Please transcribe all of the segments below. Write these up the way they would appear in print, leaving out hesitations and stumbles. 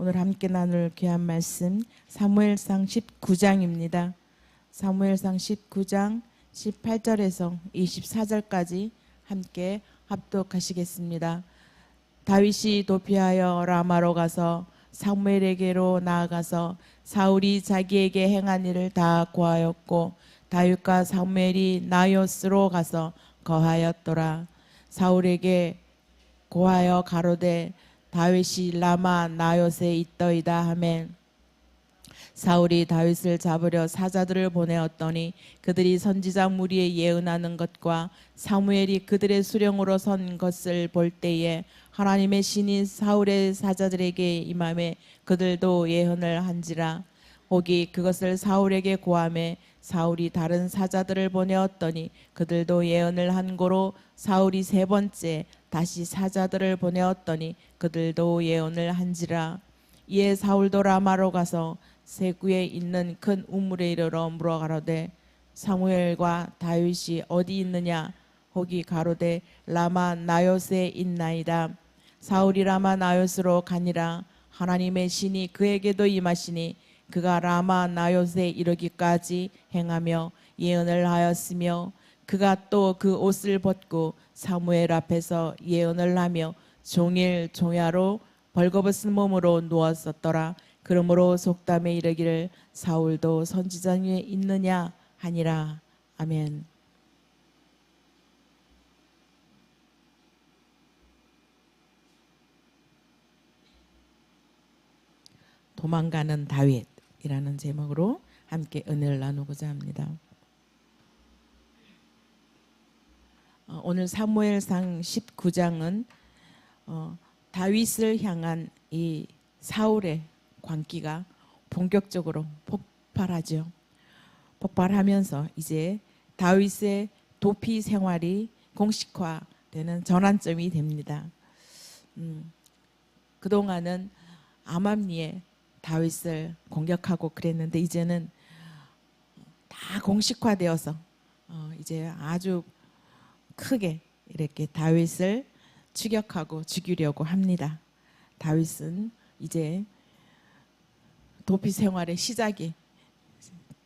오늘 함께 나눌 귀한 말씀 사무엘상 19장입니다. 사무엘상 19장 18절에서 24절까지 함께 합독하시겠습니다. 다윗이 도피하여 라마로 가서 사무엘에게로 나아가서 사울이 자기에게 행한 일을 다 고하였고 다윗과 사무엘이 나요스로 가서 거하였더라. 사울에게 고하여 가로되 다윗이 라마 나요스에 있더이다 하매 사울이 다윗을 잡으려 사자들을 보내었더니 그들이 선지자 무리에 예언하는 것과 사무엘이 그들의 수령으로 선 것을 볼 때에 하나님의 신이 사울의 사자들에게 임하매 그들도 예언을 한지라. 혹이 그것을 사울에게 고하매 사울이 다른 사자들을 보내었더니 그들도 예언을 한 고로 사울이 세 번째 다시 사자들을 보내었더니 그들도 예언을 한지라. 이에 사울도 라마로 가서 세구에 있는 큰 우물에 이르러 물어가로되 사무엘과 다윗이 어디 있느냐. 혹이 가로되 라마 나요스에 있나이다. 사울이 라마 나요스로 가니라. 하나님의 신이 그에게도 임하시니 그가 라마 나요스에 이르기까지 행하며 예언을 하였으며 그가 또 그 옷을 벗고 사무엘 앞에서 예언을 하며 종일 종야로 벌거벗은 몸으로 누웠었더라. 그러므로 속담에 이르기를 사울도 선지자 중에 있느냐 하니라. 아멘. 도망가는 다윗이라는 제목으로 함께 은혜를 나누고자 합니다. 오늘 사무엘상 19장은 다윗을 향한 이 사울의 광기가 본격적으로 폭발하죠. 폭발하면서 이제 다윗의 도피 생활이 공식화되는 전환점이 됩니다. 그동안은 암암리에 다윗을 공격하고 그랬는데 이제는 다 공식화되어서 이제 아주 크게 이렇게 다윗을 추격하고 죽이려고 합니다. 다윗은 이제 도피 생활의 시작이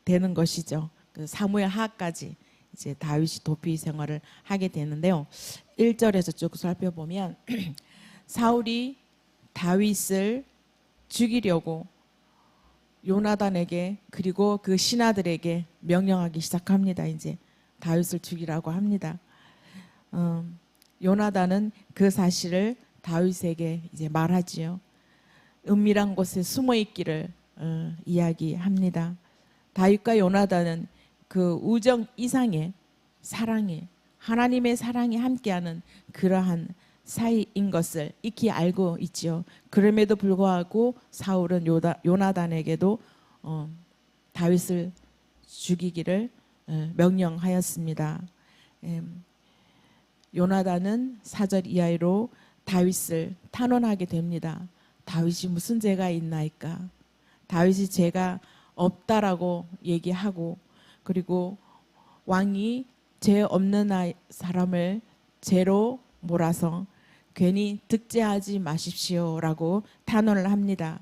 되는 것이죠. 그 사무엘 하까지 이제 다윗이 도피 생활을 하게 되는데요. 1절에서 쭉 살펴보면 사울이 다윗을 죽이려고 요나단에게 그리고 그 신하들에게 명령하기 시작합니다. 이제 다윗을 죽이라고 합니다. 요나단은 그 사실을 다윗에게 이제 말하지요. 은밀한 곳에 숨어 있기를 이야기합니다. 다윗과 요나단은 그 우정 이상의 사랑에 하나님의 사랑이 함께하는 그러한 사이인 것을 익히 알고 있지요. 그럼에도 불구하고 사울은 요나단에게도 다윗을 죽이기를 명령하였습니다. 요나단은 4절 이하로 다윗을 탄원하게 됩니다. 다윗이 무슨 죄가 있나이까? 다윗이 죄가 없다라고 얘기하고 그리고 왕이 죄 없는 사람을 죄로 몰아서 괜히 득죄하지 마십시오라고 탄원을 합니다.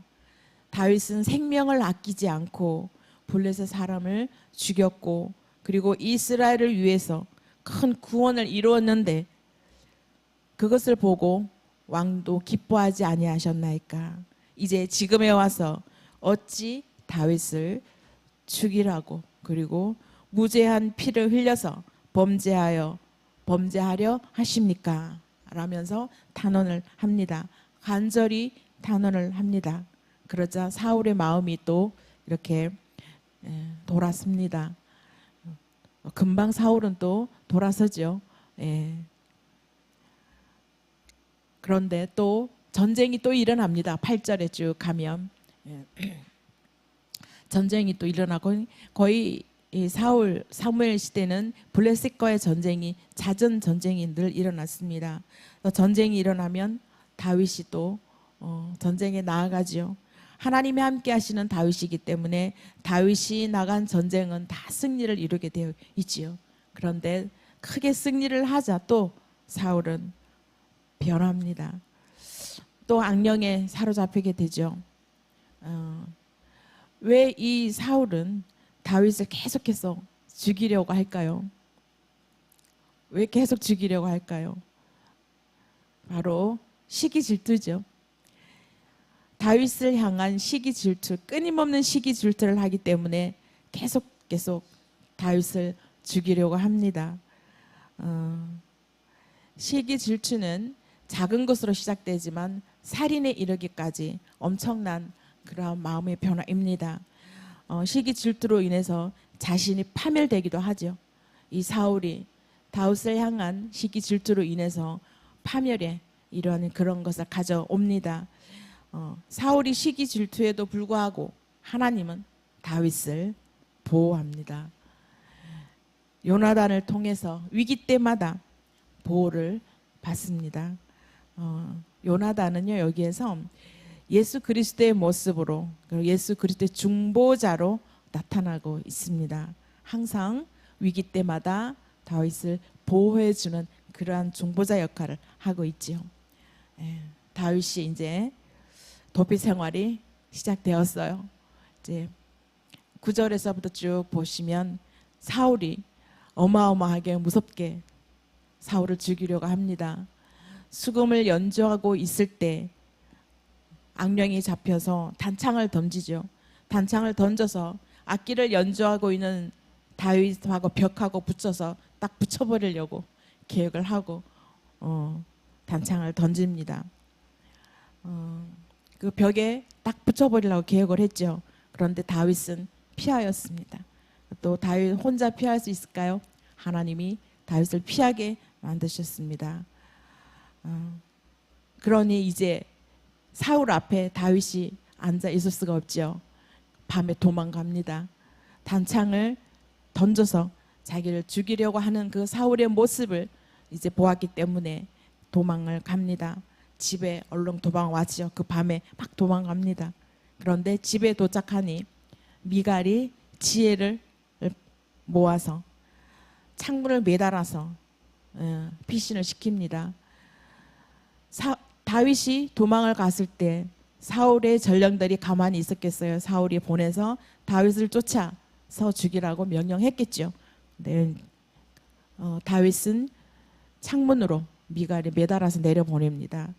다윗은 생명을 아끼지 않고 블레셋 사람을 죽였고 그리고 이스라엘을 위해서 큰 구원을 이루었는데 그것을 보고 왕도 기뻐하지 아니하셨나이까? 이제 지금에 와서 어찌 다윗을 죽이라고 그리고 무죄한 피를 흘려서 범죄하려 하십니까? 라면서 탄원을 합니다. 간절히 탄원을 합니다. 그러자 사울의 마음이 또 이렇게 돌았습니다. 금방 사울은 또 돌아서죠. 그런데 또 전쟁이 또 일어납니다. 8절에 쭉 가면 전쟁이 또 일어나고 거의 사무엘 시대는 블레셋과의 전쟁이 잦은 전쟁이 늘 일어났습니다. 전쟁이 일어나면 다윗이 또 전쟁에 나아가지요. 하나님이 함께 하시는 다윗이기 때문에 다윗이 나간 전쟁은 다 승리를 이루게 되어 있지요. 그런데 크게 승리를 하자 또 사울은 변합니다. 또 악령에 사로잡히게 되죠. 왜 이 사울은 다윗을 계속해서 죽이려고 할까요? 왜 계속 죽이려고 할까요? 바로 시기 질투죠. 다윗을 향한 시기 질투, 끊임없는 시기 질투를 하기 때문에 계속 다윗을 죽이려고 합니다. 시기 질투는 작은 것으로 시작되지만 살인에 이르기까지 엄청난 그러한 마음의 변화입니다. 시기 질투로 인해서 자신이 파멸되기도 하죠. 이 사울이 다윗을 향한 시기 질투로 인해서 파멸에 이러한 그런 것을 가져옵니다. 사울이 시기 질투에도 불구하고 하나님은 다윗을 보호합니다. 요나단을 통해서 위기 때마다 보호를 받습니다. 요나단은요, 여기에서 예수 그리스도의 모습으로, 예수 그리스도의 중보자로 나타나고 있습니다. 항상 위기 때마다 다윗을 보호해주는 그러한 중보자 역할을 하고 있지요. 다윗이 이제 도피 생활이 시작되었어요. 이제 9절에서부터 쭉 보시면 사울이 어마어마하게 무섭게 사울을 죽이려고 합니다. 수금을 연주하고 있을 때 악령이 잡혀서 단창을 던지죠. 단창을 던져서 악기를 연주하고 있는 다윗하고 벽하고 붙여서 딱 붙여버리려고 계획을 하고 단창을 던집니다. 그 벽에 딱 붙여버리려고 계획을 했죠. 그런데 다윗은 피하였습니다. 또 다윗 혼자 피할 수 있을까요? 하나님이 다윗을 피하게 만드셨습니다. 그러니 이제 사울 앞에 다윗이 앉아 있을 수가 없죠. 밤에 도망갑니다. 단창을 던져서 자기를 죽이려고 하는 그 사울의 모습을 이제 보았기 때문에 도망을 갑니다. 집에 얼른 도망왔죠. 그 밤에 막 도망갑니다. 그런데 집에 도착하니 미갈이 지혜를 모아서 창문을 매달아서 피신을 시킵니다. 다윗이 도망을 갔을 때 사울의 전령들이 가만히 있었겠어요? 사울이 보내서 다윗을 쫓아서 죽이라고 명령했겠죠. 네. 다윗은 창문으로 미갈이 매달아서 내려보냅니다.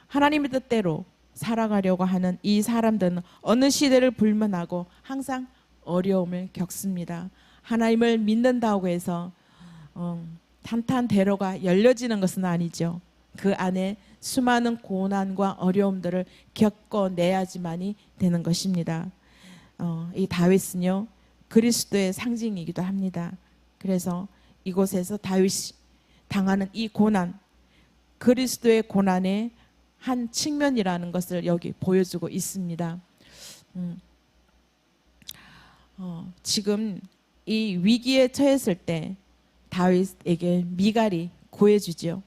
하나님의 뜻대로 살아가려고 하는 이 사람들은 어느 시대를 불문하고 항상 어려움을 겪습니다. 하나님을 믿는다고 해서 탄탄대로가 열려지는 것은 아니죠. 그 안에 수많은 고난과 어려움들을 겪어내야지만이 되는 것입니다. 이 다윗은요, 그리스도의 상징이기도 합니다. 그래서 이곳에서 다윗이 당하는 이 고난, 그리스도의 고난의 한 측면이라는 것을 여기 보여주고 있습니다. 지금 이 위기에 처했을 때 다윗에게 미갈이 구해주죠.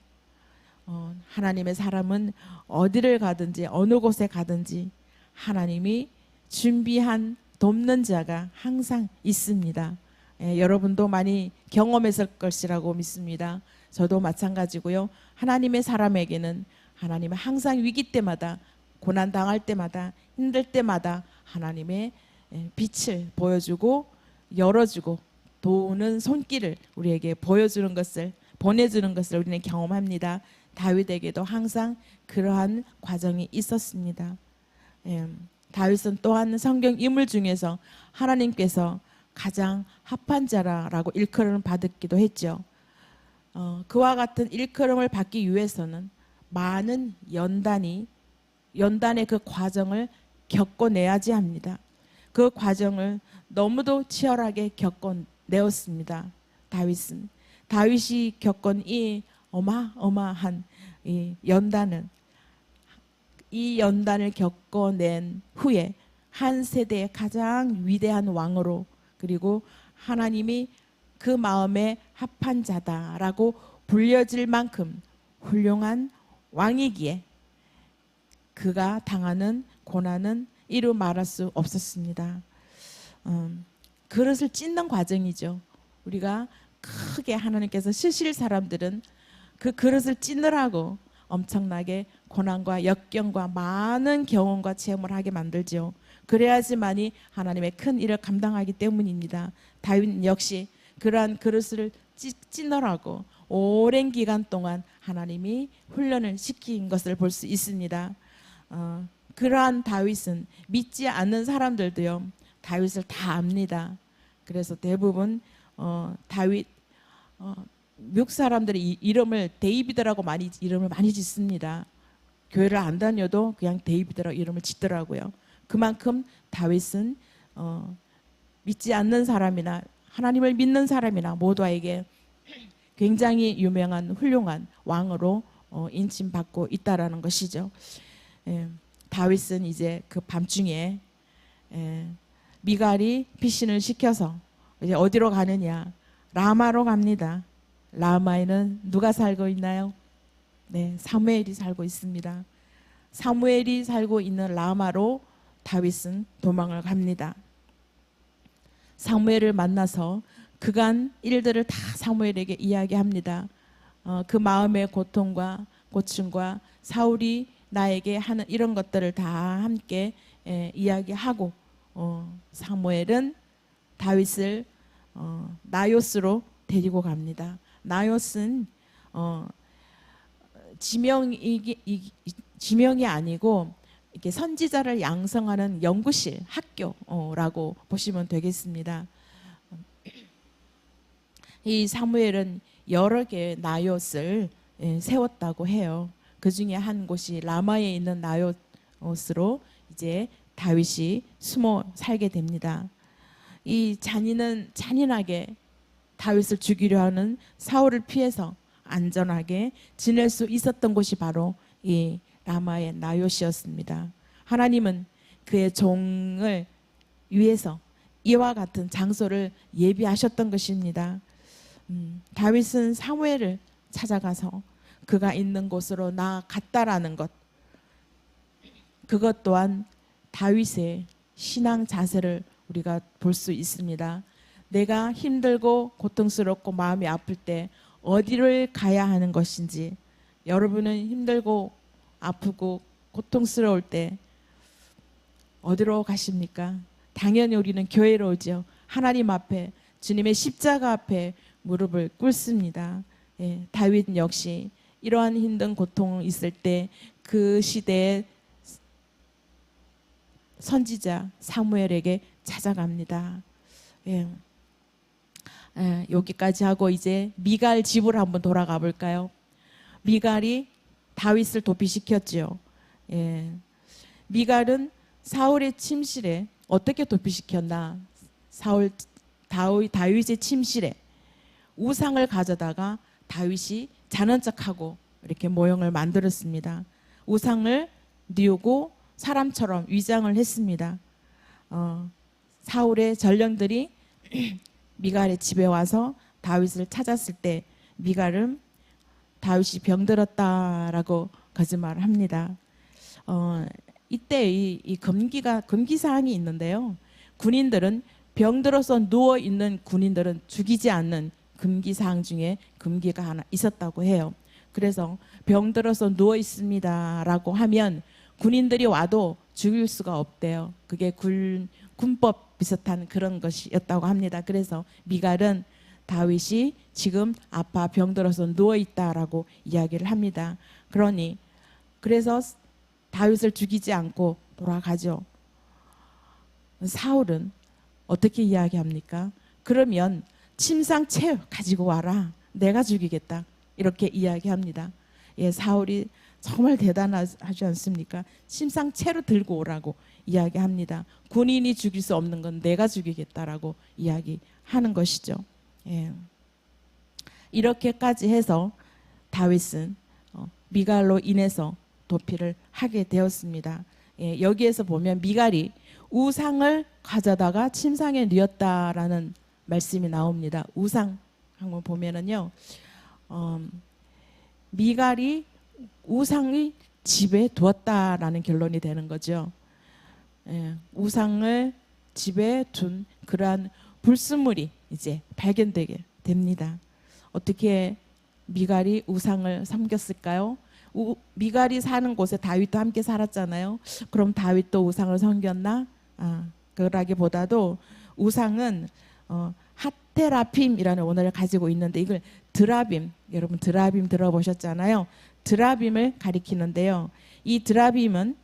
하나님의 사람은 어디를 가든지 어느 곳에 가든지 하나님이 준비한 돕는 자가 항상 있습니다. 여러분도 많이 경험했을 것이라고 믿습니다. 저도 마찬가지고요. 하나님의 사람에게는 하나님은 항상 위기 때마다, 고난 당할 때마다, 힘들 때마다 하나님의 빛을 보여주고 열어주고 도우는 손길을 우리에게 보여주는 것을, 보내주는 것을 우리는 경험합니다. 다윗에게도 항상 그러한 과정이 있었습니다. 다윗은 또한 성경 인물 중에서 하나님께서 가장 합한 자라고 일컬음을 받기도 했죠. 그와 같은 일컬음을 받기 위해서는 많은 연단의 그 과정을 겪어내야지 합니다. 그 과정을 너무도 치열하게 겪어내었습니다. 다윗이 겪은 이 어마어마한 이 연단을 겪어낸 후에 한 세대의 가장 위대한 왕으로, 그리고 하나님이 그 마음에 합한 자다라고 불려질 만큼 훌륭한 왕이기에 그가 당하는 고난은 이루 말할 수 없었습니다. 그릇을 찢는 과정이죠. 우리가 크게 하나님께서 쓰실 사람들은 그 그릇을 찢느라고 엄청나게 고난과 역경과 많은 경험과 체험을 하게 만들죠. 그래야지만이 하나님의 큰 일을 감당하기 때문입니다. 다윗 역시 그러한 그릇을 찌느라고 오랜 기간 동안 하나님이 훈련을 시킨 것을 볼 수 있습니다. 그러한 다윗은 믿지 않는 사람들도요 다윗을 다 압니다. 그래서 대부분 다윗 미국 사람들이 이름을 데이비드라고 이름을 많이 짓습니다. 교회를 안 다녀도 그냥 데이비드라고 이름을 짓더라고요. 그만큼 다윗은 믿지 않는 사람이나 하나님을 믿는 사람이나 모두에게 굉장히 유명한 훌륭한 왕으로 인칭받고 있다라는 것이죠. 다윗은 이제 그 밤중에 미갈이 피신을 시켜서 이제 어디로 가느냐? 라마로 갑니다. 라마에는 누가 살고 있나요? 네, 사무엘이 살고 있습니다. 사무엘이 살고 있는 라마로 다윗은 도망을 갑니다. 사무엘을 만나서 그간 일들을 다 사무엘에게 이야기합니다. 그 마음의 고통과 고충과 사울이 나에게 하는 이런 것들을 다 함께 이야기하고 사무엘은 다윗을 나요스로 데리고 갑니다. 나요스는 지명이 아니고 이렇게 선지자를 양성하는 연구실, 학교라고 보시면 되겠습니다. 이 사무엘은 여러 개의 나요스를 세웠다고 해요. 그 중에 한 곳이 라마에 있는 나요스로 이제 다윗이 숨어 살게 됩니다. 이 잔인은 잔인하게 다윗을 죽이려 하는 사울을 피해서 안전하게 지낼 수 있었던 곳이 바로 이 라마의 나요시였습니다. 하나님은 그의 종을 위해서 이와 같은 장소를 예비하셨던 것입니다. 다윗은 사무엘을 찾아가서 그가 있는 곳으로 나아갔다라는 것, 그것 또한 다윗의 신앙 자세를 우리가 볼 수 있습니다. 내가 힘들고 고통스럽고 마음이 아플 때 어디를 가야 하는 것인지, 여러분은 힘들고 아프고 고통스러울 때 어디로 가십니까? 당연히 우리는 교회로 오죠. 하나님 앞에, 주님의 십자가 앞에 무릎을 꿇습니다. 다윗 역시 이러한 힘든 고통이 있을 때 그 시대의 선지자 사무엘에게 찾아갑니다. 여기까지 하고 이제 미갈 집으로 한번 돌아가 볼까요? 미갈이 다윗을 도피시켰죠. 미갈은 사울의 침실에 어떻게 도피시켰나? 다윗의 침실에 우상을 가져다가 다윗이 자는 척하고 이렇게 모형을 만들었습니다. 우상을 뉘우고 사람처럼 위장을 했습니다. 사울의 전령들이 미갈의 집에 와서 다윗을 찾았을 때 미갈은 다윗이 병들었다라고 거짓말을 합니다. 이때 이 금기 사항이 있는데요. 군인들은 병들어서 누워 있는 군인들은 죽이지 않는 금기 사항 중에 금기가 하나 있었다고 해요. 그래서 병들어서 누워 있습니다라고 하면 군인들이 와도 죽일 수가 없대요. 그게 군법 비슷한 그런 것이었다고 합니다. 그래서 미갈은 다윗이 지금 아파 병들어서 누워 있다라고 이야기를 합니다. 그래서 다윗을 죽이지 않고 돌아가죠. 사울은 어떻게 이야기합니까? 그러면 침상채 가지고 와라. 내가 죽이겠다. 이렇게 이야기합니다. 사울이 정말 대단하지 않습니까? 침상채로 들고 오라고 이야기합니다. 군인이 죽일 수 없는 건 내가 죽이겠다라고 이야기하는 것이죠. 이렇게까지 해서 다윗은 미갈로 인해서 도피를 하게 되었습니다. 여기에서 보면 미갈이 우상을 가져다가 침상에 뉘었다라는 말씀이 나옵니다. 우상 한번 보면은요, 미갈이 우상의 집에 두었다라는 결론이 되는 거죠. 우상을 집에 둔 그러한 불순물이 이제 발견되게 됩니다. 어떻게 미갈이 우상을 섬겼을까요? 미갈이 사는 곳에 다윗도 함께 살았잖아요. 그럼 다윗도 우상을 섬겼나? 그러기보다도 우상은 하테라핌이라는 언어를 가지고 있는데, 이걸 드라빔, 여러분 드라빔 들어보셨잖아요. 드라빔을 가리키는데요. 이 드라빔은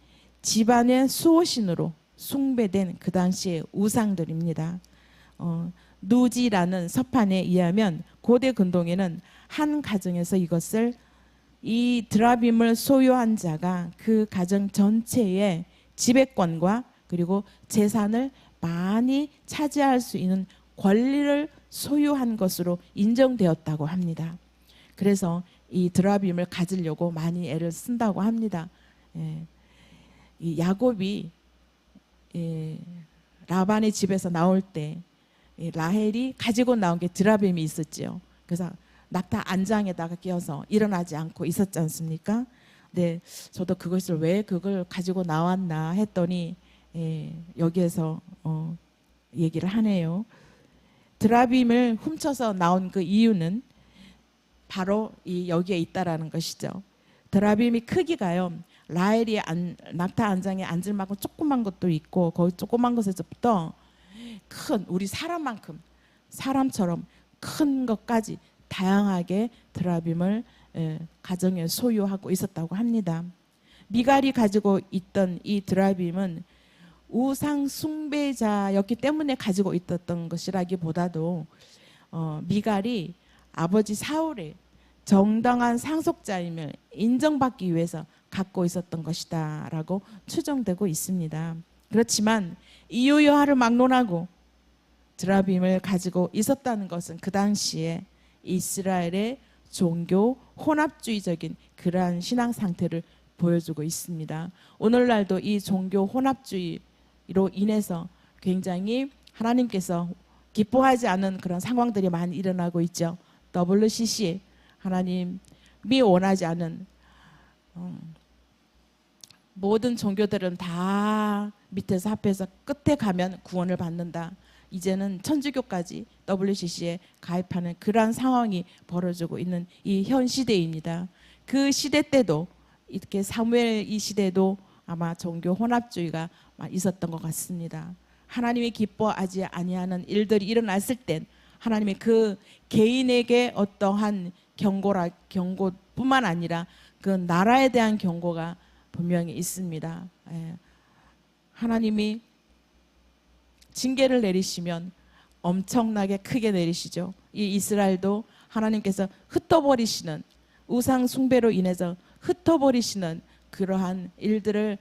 집안의 수호신으로 숭배된 그 당시의 우상들입니다. 누지라는 서판에 의하면 고대 근동에는 한 가정에서 이 드라빔을 소유한 자가 그 가정 전체의 지배권과 그리고 재산을 많이 차지할 수 있는 권리를 소유한 것으로 인정되었다고 합니다. 그래서 이 드라빔을 가지려고 많이 애를 쓴다고 합니다. 이 야곱이 라반의 집에서 나올 때 라헬이 가지고 나온 게 드라빔이 있었지요. 그래서 낙타 안장에다가 끼어서 일어나지 않고 있었지 않습니까? 네, 저도 왜 그걸 가지고 나왔나 했더니 여기에서 얘기를 하네요. 드라빔을 훔쳐서 나온 그 이유는 바로 여기에 있다라는 것이죠. 드라빔이 크기가요, 라헬이 낙타 안장에 앉을 만큼 조그만 것도 있고, 거기 조그만 것에서부터 큰, 우리 사람처럼 큰 것까지 다양하게 드라빔을 가정에 소유하고 있었다고 합니다. 미갈이 가지고 있던 이 드라빔은 우상 숭배자였기 때문에 가지고 있었던 것이라기보다도 미갈이 아버지 사울의 정당한 상속자임을 인정받기 위해서 갖고 있었던 것이다 라고 추정되고 있습니다. 그렇지만 이유 여하를 막론하고 드라빔을 가지고 있었다는 것은 그 당시에 이스라엘의 종교 혼합주의적인 그러한 신앙 상태를 보여주고 있습니다. 오늘날도 이 종교 혼합주의로 인해서 굉장히 하나님께서 기뻐하지 않은 그런 상황들이 많이 일어나고 있죠. WCC, 하나님이 원하지 않은 모든 종교들은 다 밑에서 합해서 끝에 가면 구원을 받는다. 이제는 천주교까지 WCC에 가입하는 그러한 상황이 벌어지고 있는 이 현 시대입니다. 그 시대 때도 이렇게 사무엘 이 시대도 아마 종교 혼합주의가 있었던 것 같습니다. 하나님이 기뻐하지 아니하는 일들이 일어났을 땐 하나님의 그 개인에게 어떠한 경고뿐만 아니라 그 나라에 대한 경고가 분명히 있습니다. 하나님이 징계를 내리시면 엄청나게 크게 내리시죠. 이 이스라엘도 하나님께서 흩어버리시는, 우상 숭배로 인해서 흩어버리시는 그러한 일들을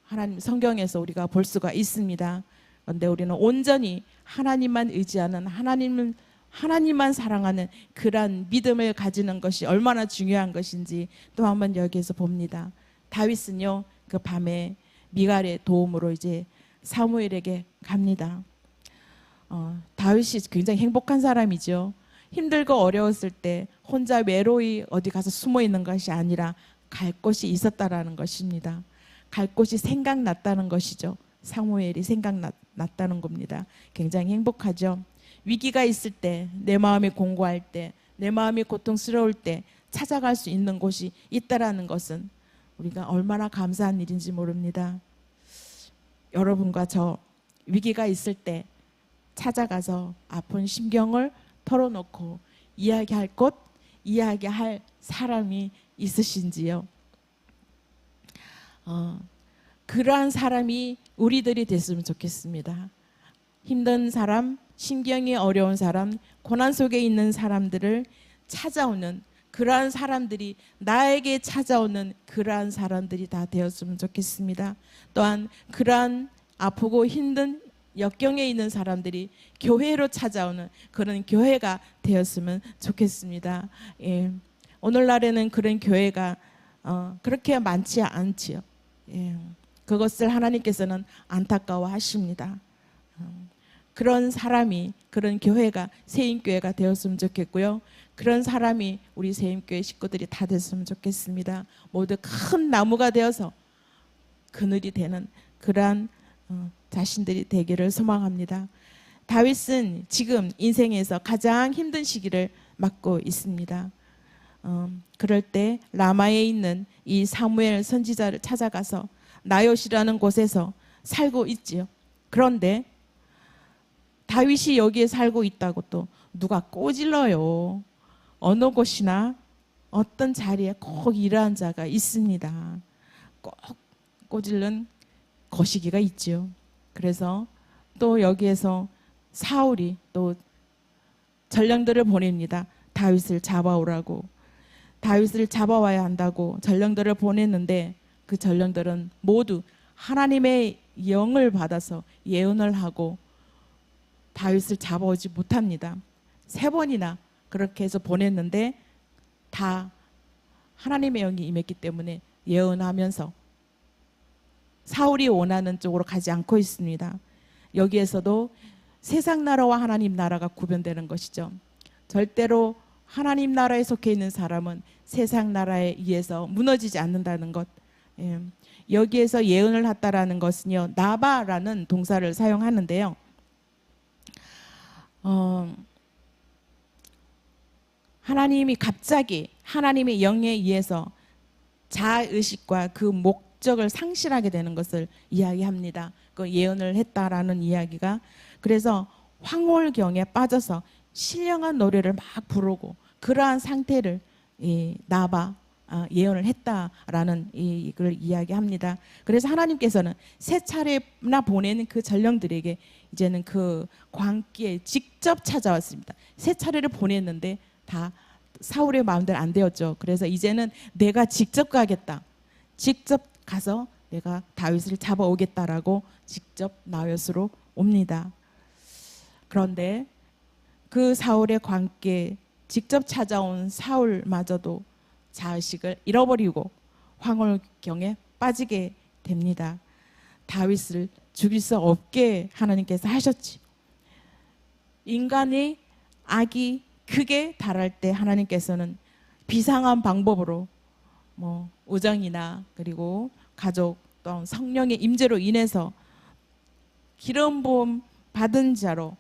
하나님 성경에서 우리가 볼 수가 있습니다. 그런데 우리는 온전히 하나님만 의지하는, 하나님만 사랑하는 그러한 믿음을 가지는 것이 얼마나 중요한 것인지 또 한번 여기에서 봅니다. 다윗은요, 그 밤에 미갈의 도움으로 이제 사무엘에게 갑니다. 다윗이 굉장히 행복한 사람이죠. 힘들고 어려웠을 때 혼자 외로이 어디 가서 숨어 있는 것이 아니라 갈 곳이 있었다라는 것입니다. 갈 곳이 생각났다는 것이죠. 사무엘이 생각났다는 겁니다. 굉장히 행복하죠. 위기가 있을 때, 내 마음이 공고할 때, 내 마음이 고통스러울 때 찾아갈 수 있는 곳이 있다라는 것은 우리가 얼마나 감사한 일인지 모릅니다. 여러분과 저 위기가 있을 때 찾아가서 아픈 심경을 털어놓고 이야기할 곳, 이야기할 사람이 있으신지요? 그러한 사람이 우리들이 됐으면 좋겠습니다. 힘든 사람, 심경이 어려운 사람, 고난 속에 있는 사람들을 찾아오는 그러한 사람들이, 나에게 찾아오는 그러한 사람들이 다 되었으면 좋겠습니다. 또한 그러한 아프고 힘든 역경에 있는 사람들이 교회로 찾아오는 그런 교회가 되었으면 좋겠습니다. 오늘날에는 그런 교회가 그렇게 많지 않지요. 그것을 하나님께서는 안타까워하십니다. 그런 사람이, 그런 교회가 세임교회가 되었으면 좋겠고요. 그런 사람이 우리 세임교회 식구들이 다 됐으면 좋겠습니다. 모두 큰 나무가 되어서 그늘이 되는 그러한 자신들이 되기를 소망합니다. 다윗은 지금 인생에서 가장 힘든 시기를 맞고 있습니다. 그럴 때 라마에 있는 이 사무엘 선지자를 찾아가서 나요시라는 곳에서 살고 있지요. 그런데 다윗이 여기에 살고 있다고 또 누가 꼬질러요. 어느 곳이나 어떤 자리에 꼭 이러한 자가 있습니다. 꼭 꼬질른 거시기가 있지요. 그래서 또 여기에서 사울이 또 전령들을 보냅니다. 다윗을 잡아오라고. 다윗을 잡아와야 한다고 전령들을 보냈는데 그 전령들은 모두 하나님의 영을 받아서 예언을 하고 다윗을 잡아오지 못합니다. 3번이나 그렇게 해서 보냈는데 다 하나님의 영이 임했기 때문에 예언하면서 사울이 원하는 쪽으로 가지 않고 있습니다. 여기에서도 세상 나라와 하나님 나라가 구별되는 것이죠. 절대로 하나님 나라에 속해 있는 사람은 세상 나라에 의해서 무너지지 않는다는 것. 여기에서 예언을 했다라는 것은요, 나바라는 동사를 사용하는데요. 하나님이 갑자기 하나님의 영에 의해서 자의식과 그 목적을 상실하게 되는 것을 이야기합니다. 그 예언을 했다라는 이야기가. 그래서 황홀경에 빠져서 신령한 노래를 막 부르고 그러한 상태를 나바 예언을 했다라는 이걸 이야기합니다. 그래서 하나님께서는 3차례나 보내는 그 전령들에게 이제는 그 광기에 직접 찾아왔습니다. 3차례를 보냈는데 다 사울의 마음대로 안 되었죠. 그래서 이제는 내가 직접 가겠다. 직접 가서 내가 다윗을 잡아오겠다라고 직접 나윗으로 옵니다. 그런데 그 사울의 광기에 직접 찾아온 사울마저도 자의식을 잃어버리고 황홀경에 빠지게 됩니다. 다윗을 죽일 수 없게 하나님께서 하셨지. 인간의 악이 크게 달할 때 하나님께서는 비상한 방법으로 우정이나 그리고 가족 또 성령의 임재로 인해서 기름 부음 받은 자로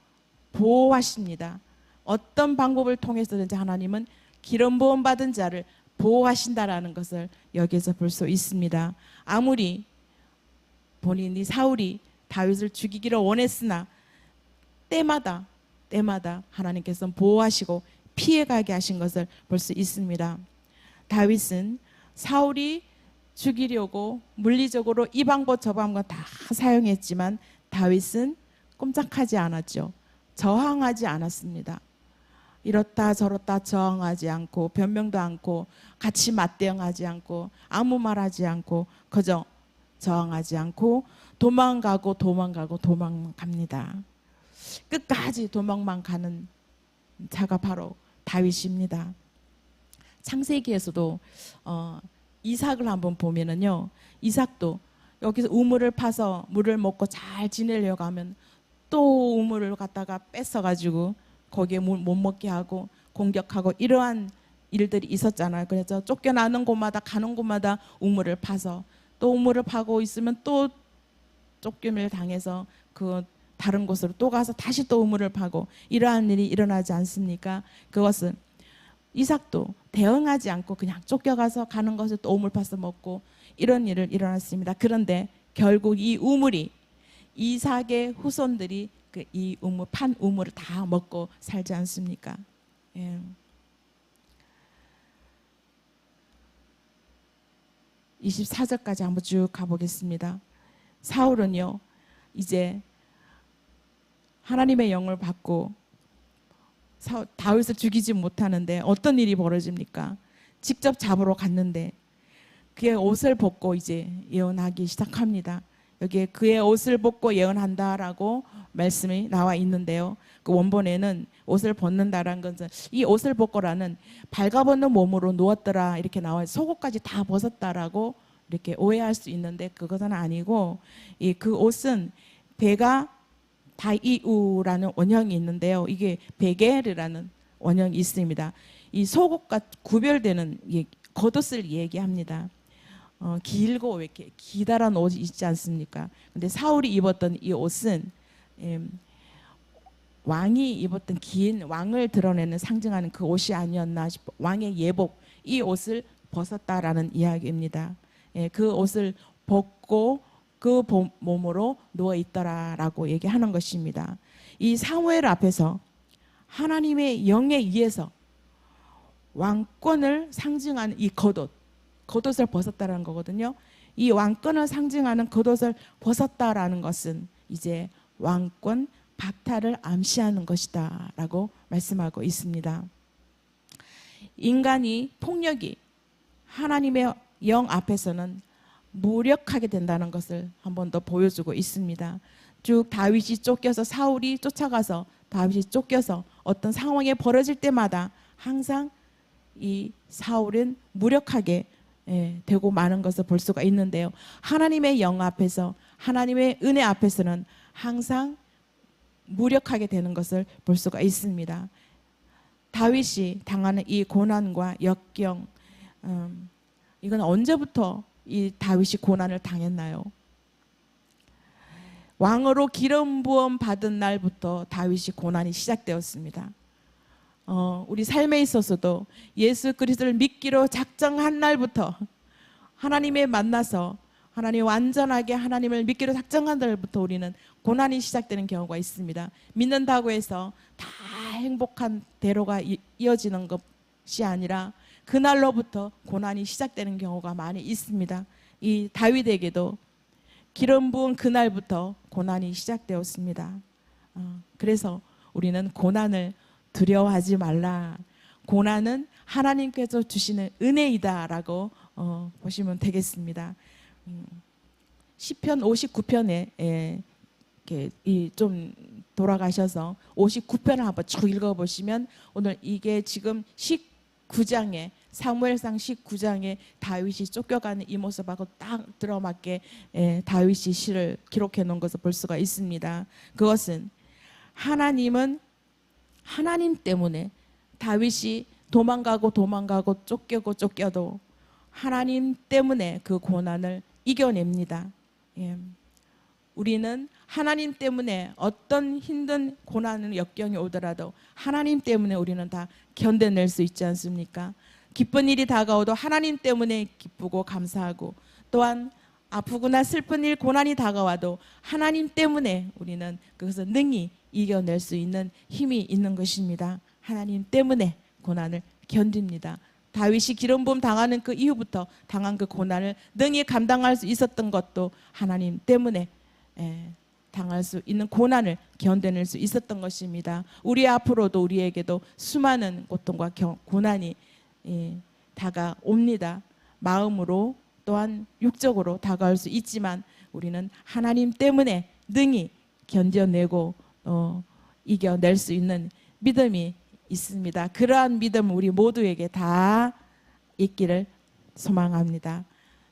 보호하십니다. 어떤 방법을 통해서든지 하나님은 기름 부음 받은 자를 보호하신다라는 것을 여기에서 볼 수 있습니다. 아무리 본인이 사울이 다윗을 죽이기를 원했으나 때마다 하나님께서는 보호하시고 피해가게 하신 것을 볼 수 있습니다. 다윗은 사울이 죽이려고 물리적으로 이 방법 저 방법 다 사용했지만 다윗은 꼼짝하지 않았죠. 저항하지 않았습니다. 이렇다 저렇다 저항하지 않고 변명도 않고 같이 맞대응하지 않고 아무 말하지 않고 그저 저항하지 않고 도망갑니다. 끝까지 도망만 가는 자가 바로 다윗입니다. 창세기에서도 이삭을 한번 보면은요, 이삭도 여기서 우물을 파서 물을 먹고 잘 지내려고 하면 또 우물을 갖다가 뺏어가지고 거기에 물 못 먹게 하고 공격하고 이러한 일들이 있었잖아요. 그래서 쫓겨나는 곳마다 가는 곳마다 우물을 파서 또 우물을 파고 있으면 또 쫓김을 당해서 그 다른 곳으로 또 가서 다시 또 우물을 파고 이러한 일이 일어나지 않습니까? 그것은 이삭도 대응하지 않고 그냥 쫓겨가서 가는 것을 또 우물 파서 먹고 이런 일을 일어났습니다. 그런데 결국 이 우물이 이삭의 후손들이 그 이 우물 판 우물을 다 먹고 살지 않습니까? 예. 24절까지 한번 쭉 가보겠습니다. 사울은요 이제 하나님의 영을 받고 다윗을 죽이지 못하는데 어떤 일이 벌어집니까? 직접 잡으러 갔는데 그의 옷을 벗고 이제 예언하기 시작합니다. 여기에 그의 옷을 벗고 예언한다라고 말씀이 나와 있는데요. 그 원본에는 옷을 벗는다라는 것은 이 옷을 벗고라는 발가벗는 몸으로 누웠더라 이렇게 나와요. 속옷까지 다 벗었다라고 이렇게 오해할 수 있는데 그것은 아니고 그 옷은 베가 다이우라는 원형이 있는데요. 이게 베게르라는 원형이 있습니다. 이 속옷과 구별되는 겉옷을 얘기합니다. 길고 왜 이렇게 기다란 옷이 있지 않습니까? 근데 사울이 입었던 이 옷은 왕이 입었던 긴 왕을 드러내는 상징하는 그 옷이 아니었나 싶어. 왕의 예복 이 옷을 벗었다라는 이야기입니다. 예, 그 옷을 벗고 그 몸으로 누워 있더라라고 얘기하는 것입니다. 이 사무엘 앞에서 하나님의 영에 의해서 왕권을 상징하는 이 겉옷을 벗었다라는 거거든요. 이 왕권을 상징하는 겉옷을 벗었다라는 것은 이제 왕권 박탈을 암시하는 것이다라고 말씀하고 있습니다. 인간이 폭력이 하나님의 영 앞에서는 무력하게 된다는 것을 한 번 더 보여주고 있습니다. 쭉 다윗이 쫓겨서 사울이 쫓아가서 다윗이 쫓겨서 어떤 상황이 벌어질 때마다 항상 이 사울은 무력하게 되고 마는 것을 볼 수가 있는데요. 하나님의 영 앞에서 하나님의 은혜 앞에서는 항상 무력하게 되는 것을 볼 수가 있습니다. 다윗이 당하는 이 고난과 역경, 이건 언제부터 이 다윗이 고난을 당했나요? 왕으로 기름 부음 받은 날부터 다윗이 고난이 시작되었습니다. 우리 삶에 있어서도 예수 그리스도를 믿기로 작정한 날부터 하나님에 만나서 하나님 완전하게 하나님을 믿기로 작정한 날부터 우리는 고난이 시작되는 경우가 있습니다. 믿는다고 해서 다 행복한 대로가 이어지는 것이 아니라 그날로부터 고난이 시작되는 경우가 많이 있습니다. 이 다윗에게도 기름 부은 그날부터 고난이 시작되었습니다. 그래서 우리는 고난을 두려워하지 말라. 고난은 하나님께서 주시는 은혜이다라고 보시면 되겠습니다. 시편 59편에 좀 돌아가셔서 59편을 한번 쭉 읽어보시면 오늘 이게 지금 19장에 사무엘상 19장에 다윗이 쫓겨가는 이 모습하고 딱 들어맞게 다윗이 시를 기록해 놓은 것을 볼 수가 있습니다. 그것은 하나님은 하나님 때문에 다윗이 도망가고 쫓겨도 하나님 때문에 그 고난을 이겨냅니다. 우리는 하나님 때문에 어떤 힘든 고난은 역경이 오더라도 하나님 때문에 우리는 다 견뎌낼 수 있지 않습니까? 기쁜 일이 다가오도 하나님 때문에 기쁘고 감사하고, 또한 아프거나 슬픈 일, 고난이 다가와도 하나님 때문에 우리는 그것을 능히 이겨낼 수 있는 힘이 있는 것입니다. 하나님 때문에 고난을 견딥니다. 다윗이 기름 부음 당하는 그 이후부터 당한 그 고난을 능히 감당할 수 있었던 것도 하나님 때문에 당할 수 있는 고난을 견뎌낼 수 있었던 것입니다. 우리 앞으로도 우리에게도 수많은 고통과 고난이 다가옵니다. 마음으로 또한 육적으로 다가올 수 있지만 우리는 하나님 때문에 능히 견뎌내고 이겨낼 수 있는 믿음이 있습니다. 그러한 믿음 우리 모두에게 다 있기를 소망합니다.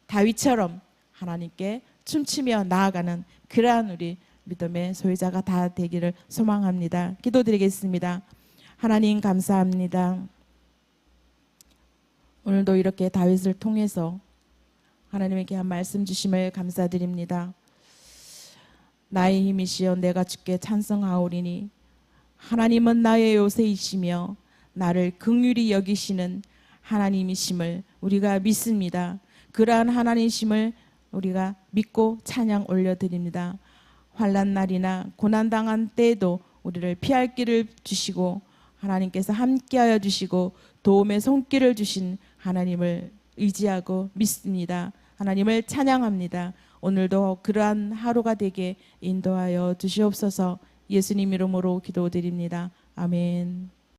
다윗처럼 하나님께 춤추며 나아가는 그러한 우리 믿음의 소유자가 다 되기를 소망합니다. 기도드리겠습니다. 하나님 감사합니다. 오늘도 이렇게 다윗을 통해서 하나님에게 한 말씀 주심을 감사드립니다. 나의 힘이시여 내가 주께 찬송하오리니 하나님은 나의 요새이시며 나를 긍휼히 여기시는 하나님이심을 우리가 믿습니다. 그러한 하나님이심을 우리가 믿고 찬양 올려드립니다. 환난 날이나 고난당한 때에도 우리를 피할 길을 주시고 하나님께서 함께하여 주시고 도움의 손길을 주신 하나님을 의지하고 믿습니다. 하나님을 찬양합니다. 오늘도 그러한 하루가 되게 인도하여 주시옵소서. 예수님 이름으로 기도드립니다. 아멘.